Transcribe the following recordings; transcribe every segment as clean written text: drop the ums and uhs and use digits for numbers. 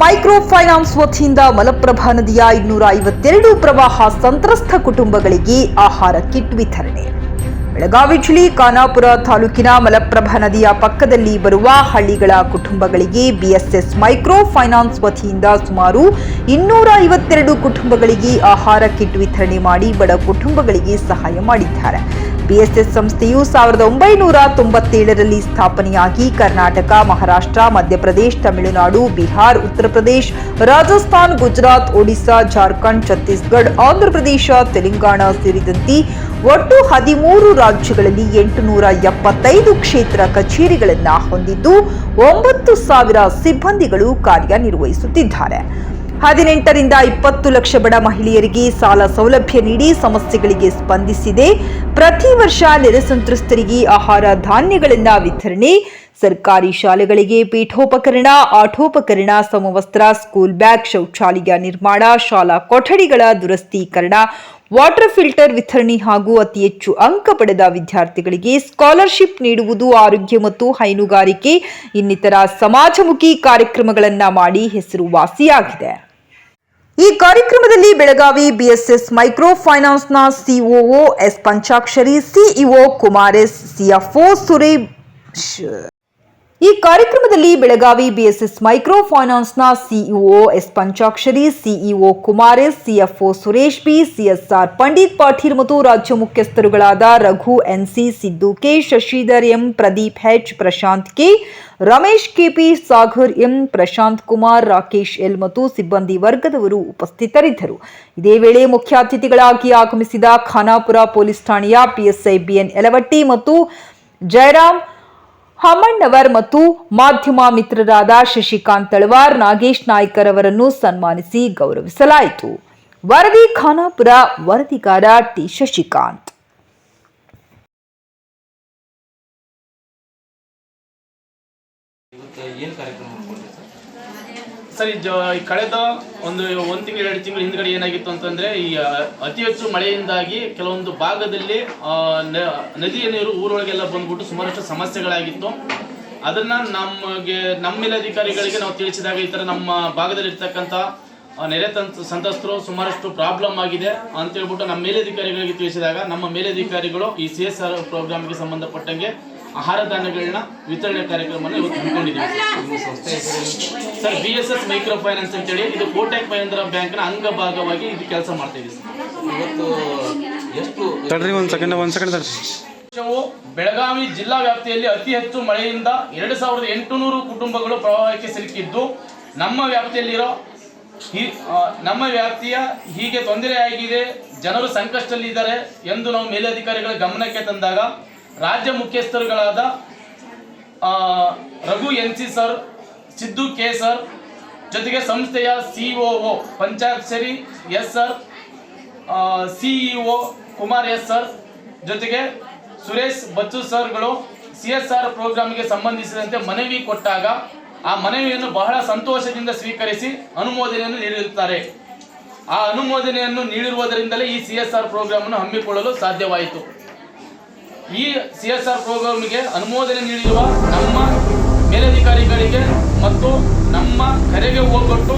Micro finance ವತಿಯಿಂದ ಮಲಪ್ರಭಾ ನದಿಯ 252 ಪ್ರವಾಹ ಸಂತ್ರಸ್ತ ಕುಟುಂಬಗಳಿಗೆ ಆಹಾರ ಕಿಟ್ ವಿತರಣೆ. ಬೆಳಗಾವಿ ಜಿಲ್ಲೆ ಖಾನಾಪುರ ತಾಲೂಕಿನ ಮಲಪ್ರಭಾ ನದಿಯ ಪಕ್ಕದಲ್ಲಿ ಬರುವ ಹಳ್ಳಿಗಳ ಕುಟುಂಬಗಳಿಗೆ ಬಿಎಸ್ಎಸ್ ಮೈಕ್ರೋ ಫೈನಾನ್ಸ್ ವತಿಯಿಂದ ಸುಮಾರು 252 ಕುಟುಂಬಗಳಿಗೆ ಆಹಾರ ಕಿಟ್ ವಿತರಣೆ ಮಾಡಿ ಬಡ ಕುಟುಂಬಗಳಿಗೆ ಸಹಾಯ ಮಾಡಿದ್ದಾರೆ. ಬಿಎಸ್ಎಸ್ ಸಂಸ್ಥೆಯು 1997ರಲ್ಲಿ ಸ್ಥಾಪನೆಯಾಗಿ ಕರ್ನಾಟಕ, ಮಹಾರಾಷ್ಟ್ರ, ಮಧ್ಯಪ್ರದೇಶ, ತಮಿಳುನಾಡು, ಬಿಹಾರ್, ಉತ್ತರ ಪ್ರದೇಶ, ರಾಜಸ್ಥಾನ್, ಗುಜರಾತ್, ಒಡಿಶಾ, ಜಾರ್ಖಂಡ್, ಛತ್ತೀಸ್ಗಢ, ಆಂಧ್ರಪ್ರದೇಶ, ತೆಲಂಗಾಣ ಸೇರಿದಂತೆ ಒಟ್ಟು 13 ರಾಜ್ಯಗಳಲ್ಲಿ 875 ಕ್ಷೇತ್ರ ಕಚೇರಿಗಳನ್ನು ಹೊಂದಿದ್ದು 9,000 ಸಿಬ್ಬಂದಿಗಳು ಕಾರ್ಯನಿರ್ವಹಿಸುತ್ತಿದ್ದಾರೆ. 18 ರಿಂದ 20 ಲಕ್ಷ ಬಡ ಮಹಿಳೆಯರಿಗೆ ಸಾಲ ಸೌಲಭ್ಯ ನೀಡಿ ಸಮಸ್ಯೆಗಳಿಗೆ ಸ್ಪಂದಿಸಿದೆ. ಪ್ರತಿ ವರ್ಷ ನೆರೆ ಸಂತ್ರಸ್ತರಿಗೆ ಆಹಾರ ಧಾನ್ಯಗಳನ್ನು ವಿತರಣೆ, ಸರ್ಕಾರಿ ಶಾಲೆಗಳಿಗೆ ಪೀಠೋಪಕರಣ, ಆಟೋಪಕರಣ, ಸಮವಸ್ತ್ರ, ಸ್ಕೂಲ್ ಬ್ಯಾಗ್, ಶೌಚಾಲಯ ನಿರ್ಮಾಣ, ಶಾಲಾ ಕೊಠಡಿಗಳ ದುರಸ್ತೀಕರಣ, ವಾಟರ್ ಫಿಲ್ಟರ್ ವಿತರಣೆ ಹಾಗೂ ಅತಿ ಹೆಚ್ಚು ಅಂಕ ಪಡೆದ ವಿದ್ಯಾರ್ಥಿಗಳಿಗೆ ಸ್ಕಾಲರ್ಶಿಪ್ ನೀಡುವುದು, ಆರೋಗ್ಯ ಮತ್ತು ಹೈನುಗಾರಿಕೆ ಇನ್ನಿತರ ಸಮಾಜಮುಖಿ ಕಾರ್ಯಕ್ರಮಗಳನ್ನು ಮಾಡಿ ಹೆಸರುವಾಸಿಯಾಗಿದೆ. ಈ ಕಾರ್ಯಕ್ರಮದಲ್ಲಿ ಬೆಳಗಾವಿ ಬಿಎಸ್ಎಸ್ ಮೈಕ್ರೋ ಫೈನಾನ್ಸ್ನ COO S Panchakshari, CEO Kumar S, CFO Suresh. ಈ ಕಾರ್ಯಕ್ರಮದಲ್ಲಿ ಬೆಳಗಾವಿ ಬಿಎಸ್ಎಸ್ ಮೈಕ್ರೋ ಫೈನಾನ್ಸ್ನ CEO S Panchakshari, CEO Kumar S, CFO Suresh B, CSR Pandit Patil ಮತ್ತು ರಾಜ್ಯ ಮುಖ್ಯಸ್ಥರುಗಳಾದ Raghu NC, Siddu K, Shashidhar M, Pradeep H, Prashant K, Ramesh KP, Sagar M, Prashant Kumar, Rakesh L ಮತ್ತು ಸಿಬ್ಬಂದಿ ವರ್ಗದವರು ಉಪಸ್ಥಿತರಿದ್ದರು. ಇದೇ ವೇಳೆ ಮುಖ್ಯ ಅತಿಥಿಗಳಾಗಿ ಆಗಮಿಸಿದ ಖಾನಾಪುರ ಪೊಲೀಸ್ ಠಾಣೆಯ ಪಿಎಸ್ಐ ಬಿಎನ್ ಯಲವಟ್ಟಿ ಮತ್ತು ಜಯರಾಮ್ ಹಮ್ಮಣ್ಣವರ್ ಮತ್ತು ಮಾಧ್ಯಮ ಮಿತ್ರರಾದ ಶಶಿಕಾಂತ್ ತಳವಾರ್, ನಾಗೇಶ್ ನಾಯ್ಕರ್ ಅವರನ್ನು ಸನ್ಮಾನಿಸಿ ಗೌರವಿಸಲಾಯಿತು. ವರದಿ ಖಾನಾಪುರ, ವರದಿಗಾರ ಟಿ ಶಶಿಕಾಂತ್. ಸರ್, ಈ ಕಳೆದ ಒಂದು ತಿಂಗಳು 2 ತಿಂಗಳು ಹಿಂದ್ಗಡೆ ಏನಾಗಿತ್ತು ಅಂತಂದ್ರೆ, ಈ ಅತಿ ಹೆಚ್ಚು ಮಳೆಯಿಂದಾಗಿ ಕೆಲವೊಂದು ಭಾಗದಲ್ಲಿ ನದಿಯ ನೀರು ಊರೊಳಗೆಲ್ಲ ಬಂದ್ಬಿಟ್ಟು ಸುಮಾರಷ್ಟು ಸಮಸ್ಯೆಗಳಾಗಿತ್ತು. ಅದನ್ನ ನಮ್ಮ ಮೇಲಧಿಕಾರಿಗಳಿಗೆ ನಾವು ತಿಳಿಸಿದಾಗ ಈ ತರ ನಮ್ಮ ಭಾಗದಲ್ಲಿ ಇರ್ತಕ್ಕಂಥ ನೆರೆ ಸಂತ್ರಸ್ತರು ಸುಮಾರಷ್ಟು ಪ್ರಾಬ್ಲಮ್ ಆಗಿದೆ ಅಂತ ಹೇಳ್ಬಿಟ್ಟು ನಮ್ಮ ಮೇಲಧಿಕಾರಿಗಳಿಗೆ ತಿಳಿಸಿದಾಗ, ನಮ್ಮ ಮೇಲಧಿಕಾರಿಗಳು ಈ CSR ಪ್ರೋಗ್ರಾಮ್ಗೆ ಸಂಬಂಧಪಟ್ಟಂಗೆ ಆಹಾರ ಧಾನ್ಯಗಳನ್ನ ವಿತರಣೆ ಕಾರ್ಯಕ್ರಮವನ್ನು ಇವತ್ತು ಹಮ್ಮಿಕೊಂಡಿದ್ದೀವಿ. ಸರ್, ಬಿಎಸ್ಎಸ್ ಮೈಕ್ರೋ ಫೈನಾನ್ಸ್ ಅಂತೇಳಿ ಇದು ಕೋಟಕ್ ಮಹೇಂದ್ರ ಬ್ಯಾಂಕ್ನ ಅಂಗಭಾಗವಾಗಿ ಇದು ಕೆಲಸ ಮಾಡ್ತಾ ಇದೆ. ಇವತ್ತು ಎಷ್ಟು ಬೆಳಗಾವಿ ಜಿಲ್ಲಾ ವ್ಯಾಪ್ತಿಯಲ್ಲಿ ಅತಿ ಹೆಚ್ಚು ಮಳೆಯಿಂದ 2800 ಕುಟುಂಬಗಳು ಪ್ರವಾಹಕ್ಕೆ ಸಿಲುಕಿದ್ದು, ನಮ್ಮ ವ್ಯಾಪ್ತಿಯ ಹೀಗೆ ತೊಂದರೆಯಾಗಿದೆ, ಜನರು ಸಂಕಷ್ಟದಲ್ಲಿದ್ದಾರೆ ಎಂದು ನಾವು ಮೇಲಧಿಕಾರಿಗಳ ಗಮನಕ್ಕೆ ತಂದಾಗ ರಾಜ್ಯ ಮುಖ್ಯಸ್ಥರುಗಳಾದ Raghu NC sir, Siddu K sir, ಜೊತೆಗೆ ಸಂಸ್ಥೆಯ COO Panchakshari S sir, CEO Kumar S sir, ಜೊತೆಗೆ ಸುರೇಶ್ ಬಚ್ಚು ಸರ್ಗಳು CSR ಪ್ರೋಗ್ರಾಮ್ಗೆ ಸಂಬಂಧಿಸಿದಂತೆ ಮನವಿ ಕೊಟ್ಟಾಗ ಆ ಮನವಿಯನ್ನು ಬಹಳ ಸಂತೋಷದಿಂದ ಸ್ವೀಕರಿಸಿ ಅನುಮೋದನೆಯನ್ನು ನೀಡಿರುತ್ತಾರೆ. ಆ ಅನುಮೋದನೆಯನ್ನು ನೀಡಿರುವುದರಿಂದಲೇ ಈ CSR ಪ್ರೋಗ್ರಾಮನ್ನು ಹಮ್ಮಿಕೊಳ್ಳಲು ಸಾಧ್ಯವಾಯಿತು. ಈ CSR ಪ್ರೋಗ್ರಾಮ್ಗೆ ಅನುಮೋದನೆ ನೀಡಿರುವ ನಮ್ಮ ಮೇಲಧಿಕಾರಿಗಳಿಗೆ ಮತ್ತು ನಮ್ಮ ಕರೆಗೆ ಹೋಗೊಟ್ಟು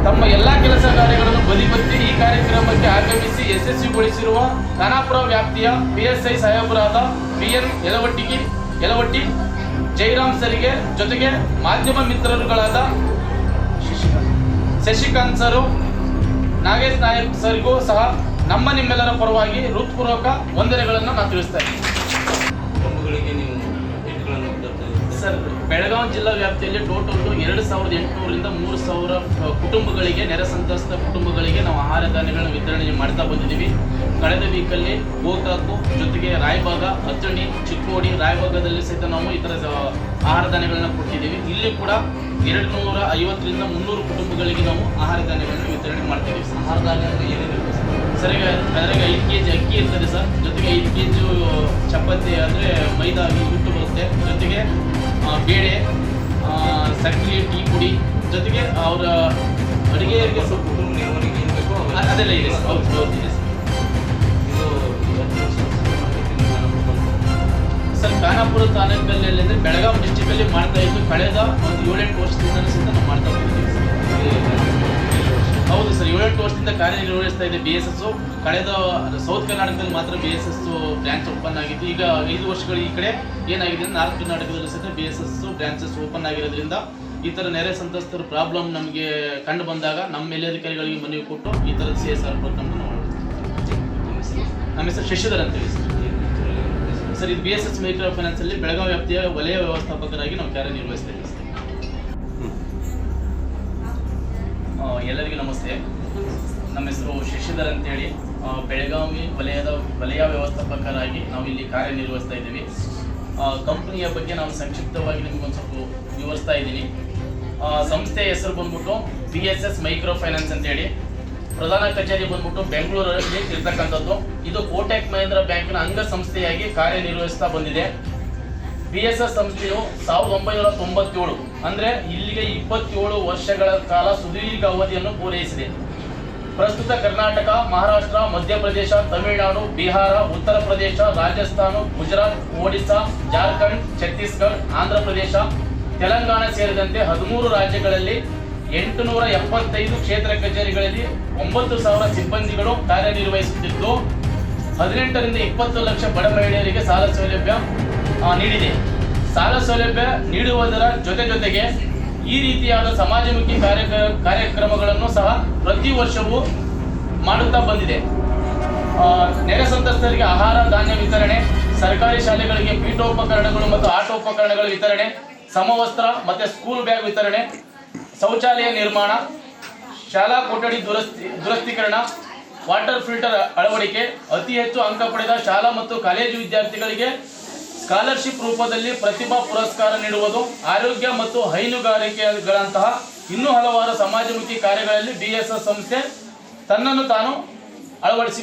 ತಮ್ಮ ಎಲ್ಲ ಕೆಲಸ ಕಾರ್ಯಗಳನ್ನು ಬದಿಗೊತ್ತಿ ಈ ಕಾರ್ಯಕ್ರಮಕ್ಕೆ ಆಗಮಿಸಿ ಯಶಸ್ವಿಗೊಳಿಸಿರುವ ಖಾನಾಪುರ ವ್ಯಾಪ್ತಿಯ PSI ಸಾಹೇಬರಾದ BN ಯಲವಟ್ಟಿ ಜಯರಾಮ್ ಸರಿಗೆ, ಜೊತೆಗೆ ಮಾಧ್ಯಮ ಮಿತ್ರರುಗಳಾದ ಶಶಿಕಾಂತ್ ಸರು, ನಾಗೇಶ್ ನಾಯಕ್ ಸರ್ಗೂ ಸಹ ನಿಮ್ಮೆಲ್ಲರ ಪರವಾಗಿ ಹೃತ್ಪೂರ್ವಕ ವಂದನೆಗಳನ್ನು ನಾನು ತಿಳಿಸ್ತಾ ಇದ್ದೀನಿ. ಸರ್, ಬೆಳಗಾವಿ ಜಿಲ್ಲಾ ವ್ಯಾಪ್ತಿಯಲ್ಲಿ ಟೋಟಲ್ 2800ರಿಂದ 3000 ಕುಟುಂಬಗಳಿಗೆ, ನೆರೆ ಸಂತ್ರಸ್ತ ಕುಟುಂಬಗಳಿಗೆ ನಾವು ಆಹಾರ ಧಾನ್ಯಗಳನ್ನು ವಿತರಣೆ ಮಾಡ್ತಾ ಬಂದಿದ್ದೀವಿ. ಕಳೆದ ವೀಕಲ್ಲಿ ಗೋಕಾಕು, ಜೊತೆಗೆ ರಾಯಬಾಗ, ಅತ್ತಣಿ, ಚಿಕ್ಕೋಡಿ, ರಾಯಬಾಗದಲ್ಲಿ ಸಹಿತ ನಾವು ಈ ಥರ ಆಹಾರ ಧಾನ್ಯಗಳನ್ನು ಕೊಟ್ಟಿದ್ದೀವಿ. ಇಲ್ಲಿ ಕೂಡ 250ರಿಂದ 300 ಕುಟುಂಬಗಳಿಗೆ ನಾವು ಆಹಾರ ಧಾನ್ಯಗಳನ್ನು ವಿತರಣೆ ಮಾಡ್ತಿದ್ದೀವಿ. ಆಹಾರ ಧಾನ್ಯ ಏನಿದೆ ಸರ್, ಈಗ ಅದ್ರಾಗ 5 kg ಅಕ್ಕಿ ಇರ್ತದೆ ಸರ್, ಜೊತೆಗೆ 5 kg ಚಪಾತಿ ಅಂದರೆ ಮೈದಾ ಹಿಟ್ಟು ಬರುತ್ತೆ, ಜೊತೆಗೆ ಬೇಳೆ, ಸಕ್ಕರೆ, ಟೀ ಪುಡಿ, ಜೊತೆಗೆ ಅವರ ಅಡುಗೆಯವರಿಗೆ ಅದೆಲ್ಲ ಇದೆ ಸರ್. ಹೌದು ಇದೆ ಸರ್. ಖಾನಾಪುರ ತಾಲೂಕಲ್ಲಿ ಅಂದರೆ ಬೆಳಗಾವಿ ಡಿಸ್ಟಿಕಲ್ಲಿ ಮಾಡ್ತಾ ಇದ್ದು ಕಳೆದ ಒಂದು 7-8 ವರ್ಷದಿಂದ ಸಹಿತ ನಾವು ಮಾಡ್ತಾ ಹೋಗ್ತೀವಿ ಸರ್. ಹೌದು ಸರ್, 7-8 ವರ್ಷದಿಂದ ಕಾರ್ಯನಿರ್ವಹಿಸ್ತಾ ಇದೆ BSS. ಕಳೆದ ಸೌತ್ ಕರ್ನಾಟಕದಲ್ಲಿ ಮಾತ್ರ BSS ಬ್ರಾಂಚ್ ಓಪನ್ ಆಗಿತ್ತು. ಈಗ 5 ವರ್ಷಗಳ ಈ ಕಡೆ ಏನಾಗಿದೆ, ನಾರ್ತ್ ಕರ್ನಾಟಕದಲ್ಲಿ ಸಹಿತ BSS ಬ್ರಾಂಚಸ್ ಓಪನ್ ಆಗಿರೋದ್ರಿಂದ ಈ ಥರ ನೆರೆ ಸಂತ್ರಸ್ತರ ಪ್ರಾಬ್ಲಮ್ ನಮಗೆ ಕಂಡು ಬಂದಾಗ ನಮ್ಮ ಮೇಲಧಿಕಾರಿಗಳಿಗೆ ಮನವಿ ಕೊಟ್ಟು ಈ ಥರದ CSR ಪ್ರೋಗ್ರಾಮ್ ನಾವು ನಮ್ಮ ಹೆಸರು ಶಶಿಧರ್ ಅಂತೇಳಿ ಸರ್. ಇದು BSS ಮೈಕ್ರೋ ಫೈನಾನ್ಸಲ್ಲಿ ಬೆಳಗಾವಿ ವ್ಯಾಪ್ತಿಯ ವಲಯ ವ್ಯವಸ್ಥಾಪಕರಾಗಿ ನಾವು ಕಾರ್ಯನಿರ್ವಹಿಸ್ತಾ ಇದ್ದೀವಿ ಸರ್. ಎಲ್ಲರಿಗೂ ನಮಸ್ತೆ. ನಮ್ಮ ಹೆಸರು ಶಶಿಧರ್ ಅಂತೇಳಿ, ಬೆಳಗಾವಿ ವಲಯ ವ್ಯವಸ್ಥಾಪಕರಾಗಿ ನಾವು ಇಲ್ಲಿ ಕಾರ್ಯನಿರ್ವಹಿಸ್ತಾ ಇದ್ದೀವಿ. ಕಂಪ್ನಿಯ ಬಗ್ಗೆ ನಾನು ಸಂಕ್ಷಿಪ್ತವಾಗಿ ನಿಮಗೊಂದು ಸ್ವಲ್ಪ ವಿವರಿಸ್ತಾ ಇದ್ದೀನಿ. ಸಂಸ್ಥೆಯ ಹೆಸರು ಬಂದ್ಬಿಟ್ಟು BSS ಮೈಕ್ರೋ ಫೈನಾನ್ಸ್ ಅಂತೇಳಿ. ಪ್ರಧಾನ ಕಚೇರಿ ಬಂದ್ಬಿಟ್ಟು ಬೆಂಗಳೂರಲ್ಲಿ ಇರ್ತಕ್ಕಂಥದ್ದು. ಇದು ಕೋಟಕ್ ಮಹೇಂದ್ರ ಬ್ಯಾಂಕ್ನ ಅಂಗಸಂಸ್ಥೆಯಾಗಿ ಕಾರ್ಯನಿರ್ವಹಿಸ್ತಾ ಬಂದಿದೆ. BSS ಸಂಸ್ಥೆಯು 1997 ಅಂದರೆ ಇಲ್ಲಿಗೆ 27 ವರ್ಷಗಳ ಕಾಲ ಸುದೀರ್ಘ ಅವಧಿಯನ್ನು ಪೂರೈಸಿದೆ. ಪ್ರಸ್ತುತ ಕರ್ನಾಟಕ, ಮಹಾರಾಷ್ಟ್ರ, ಮಧ್ಯಪ್ರದೇಶ, ತಮಿಳುನಾಡು, ಬಿಹಾರ, ಉತ್ತರ ಪ್ರದೇಶ, ರಾಜಸ್ಥಾನ, ಗುಜರಾತ್, ಒಡಿಶಾ, ಜಾರ್ಖಂಡ್, ಛತ್ತೀಸ್ಗಢ, ಆಂಧ್ರ ಪ್ರದೇಶ, ತೆಲಂಗಾಣ ಸೇರಿದಂತೆ 13 ರಾಜ್ಯಗಳಲ್ಲಿ 875 ಕ್ಷೇತ್ರ ಕಚೇರಿಗಳಲ್ಲಿ 9,000 ಸಿಬ್ಬಂದಿಗಳು ಕಾರ್ಯನಿರ್ವಹಿಸುತ್ತಿದ್ದು 18 ರಿಂದ 20 ಲಕ್ಷ ಬಡ ಮಹಿಳೆಯರಿಗೆ ಸಾಲ ಸೌಲಭ್ಯ ನೀಡಿದೆ. ಸಾಲ ಸೌಲಭ್ಯ ನೀಡುವುದರ ಜೊತೆಗೆ ಈ ರೀತಿಯಾದ ಸಮಾಜಮುಖಿ ಕಾರ್ಯಕ್ರಮಗಳನ್ನು ಸಹ ಪ್ರತಿ ವರ್ಷವೂ ಮಾಡುತ್ತಾ ಬಂದಿದೆ. ನೆರೆ ಸಂತ್ರಸ್ತರಿಗೆ ಆಹಾರ ಧಾನ್ಯ ವಿತರಣೆ, ಸರ್ಕಾರಿ ಶಾಲೆಗಳಿಗೆ ಪೀಠೋಪಕರಣಗಳು ಮತ್ತು ಆಟೋಪಕರಣಗಳ ವಿತರಣೆ, ಸಮವಸ್ತ್ರ ಮತ್ತು ಸ್ಕೂಲ್ ಬ್ಯಾಗ್ ವಿತರಣೆ, ಶೌಚಾಲಯ ನಿರ್ಮಾಣ, ಶಾಲಾ ಕೊಠಡಿ ದುರಸ್ತೀಕರಣ, ವಾಟರ್ ಫಿಲ್ಟರ್ ಅಳವಡಿಕೆ, ಅತಿ ಹೆಚ್ಚು ಅಂಕ ಪಡೆದ ಶಾಲಾ ಮತ್ತು ಕಾಲೇಜು ವಿದ್ಯಾರ್ಥಿಗಳಿಗೆ ಸ್ಕಾಲರ್ಶಿಪ್ ರೂಪದಲ್ಲಿ ಪ್ರತಿಭಾ ಪುರಸ್ಕಾರ ನೀಡುವುದು, ಆರೋಗ್ಯ ಮತ್ತು ಹೈನುಗಾರಿಕೆಗಳಂತಹ ಇನ್ನೂ ಹಲವಾರು ಸಮಾಜಮುಖಿ ಕಾರ್ಯಗಳಲ್ಲಿ BSS ಸಂಸ್ಥೆ ತನ್ನನ್ನು ತಾನು ಅಳವಡಿಸಿ